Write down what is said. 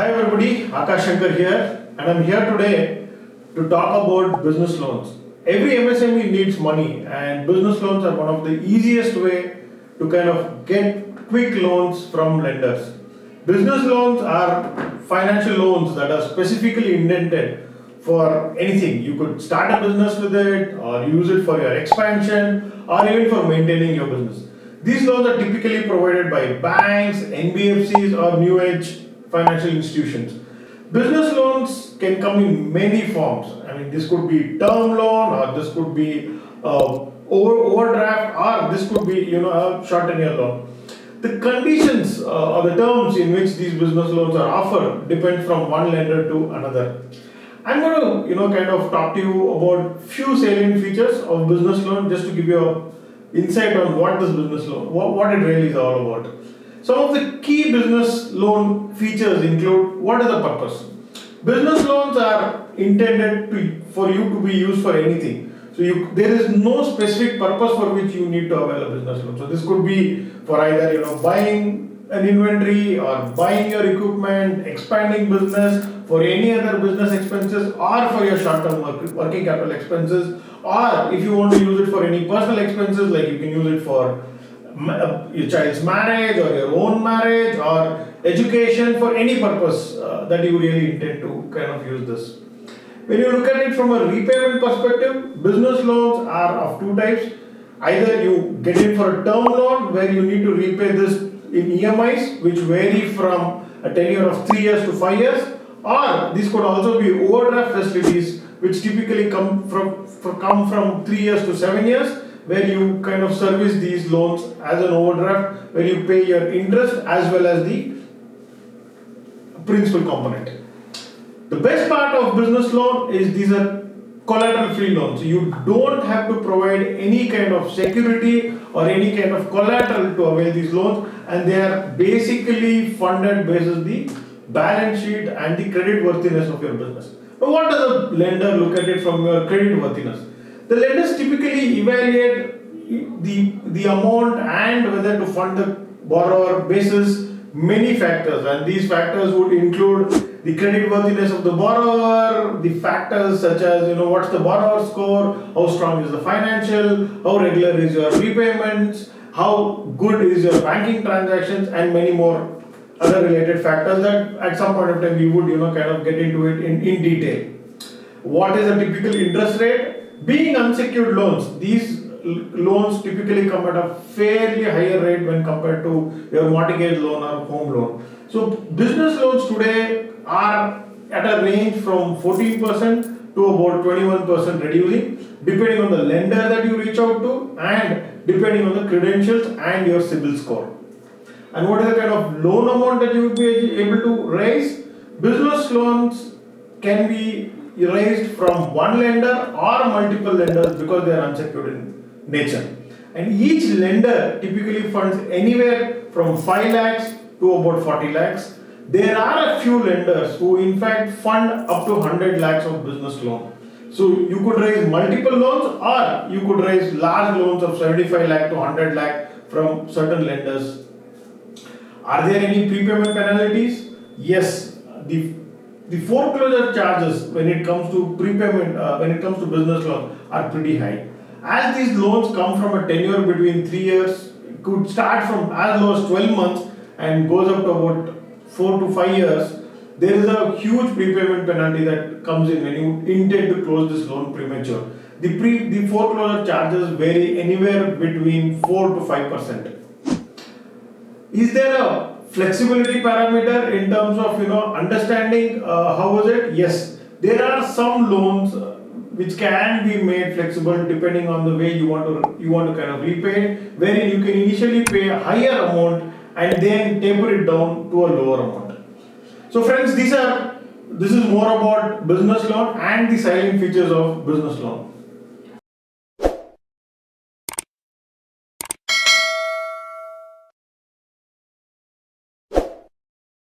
Hi everybody, Akash Shankar here, and I'm here today to talk about business loans. Every MSME needs money, and business loans are one of the easiest way to kind of get quick loans from lenders. Business loans are financial loans that are specifically intended for anything. You could start a business with it, or use it for your expansion, or even for maintaining your business. These loans are typically provided by banks, NBFCs, or new age financial institutions. Business loans can come in many forms. I mean, this could be term loan, or this could be overdraft, or this could be a short tenure loan. The conditions or the terms in which these business loans are offered depend from one lender to another. I'm going to kind of talk to you about few salient features of business loan just to give you a insight on what this business loan, what it really is all about. Some of the key business loan features include: what is the purpose? Business loans are intended for you to be used for anything. So there is no specific purpose for which you need to avail a business loan. So this could be for either buying an inventory, or buying your equipment, expanding business, for any other business expenses, or for your short-term working capital expenses, or if you want to use it for any personal expenses, like you can use it for your child's marriage, or your own marriage, or education, for any purpose that you really intend to kind of use this. When you look at it from a repayment perspective, business loans are of two types. Either you get in for a term loan where you need to repay this in EMIs, which vary from a tenure of 3 years to 5 years, or this could also be overdraft facilities, which typically come from 3 years to 7 years, where you kind of service these loans as an overdraft, where you pay your interest as well as the principal component. The best part of business loan is these are collateral free loans. You don't have to provide any kind of security or any kind of collateral to avail these loans, and they are basically funded based on the balance sheet and the credit worthiness of your business. Now, what does a lender look at it from your credit worthiness? The lenders typically evaluate the amount and whether to fund the borrower basis many factors, and these factors would include the credit worthiness of the borrower, the factors such as what's the borrower score, how strong is the financial, how regular is your repayments, how good is your banking transactions, and many more other related factors that at some point of time we would kind of get into it in detail. What is a typical interest rate? Being unsecured loans, these loans typically come at a fairly higher rate when compared to your mortgage loan or home loan. So business loans today are at a range from 14% to about 21% reducing, depending on the lender that you reach out to and depending on the credentials and your CIBIL score. And what is the kind of loan amount that you will be able to raise? Business loans can be raised from one lender or multiple lenders because they are unsecured in nature. And each lender typically funds anywhere from 5 lakhs to about 40 lakhs. There are a few lenders who in fact fund up to 100 lakhs of business loan. So you could raise multiple loans, or you could raise large loans of 75 lakh to 100 lakh from certain lenders. Are there any prepayment penalties? Yes. The foreclosure charges when it comes to prepayment, when it comes to business loans, are pretty high. As these loans come from a tenure between 3 years, it could start from as low as 12 months and goes up to about 4 to 5 years. There is a huge prepayment penalty that comes in when you intend to close this loan premature. The foreclosure charges vary anywhere between 4 to 5%. Is there a flexibility parameter in terms of understanding how is it? Yes, there are some loans which can be made flexible depending on the way you want to kind of repay, wherein you can initially pay a higher amount and then taper it down to a lower amount. So friends, this is more about business loan and the silent features of business loan.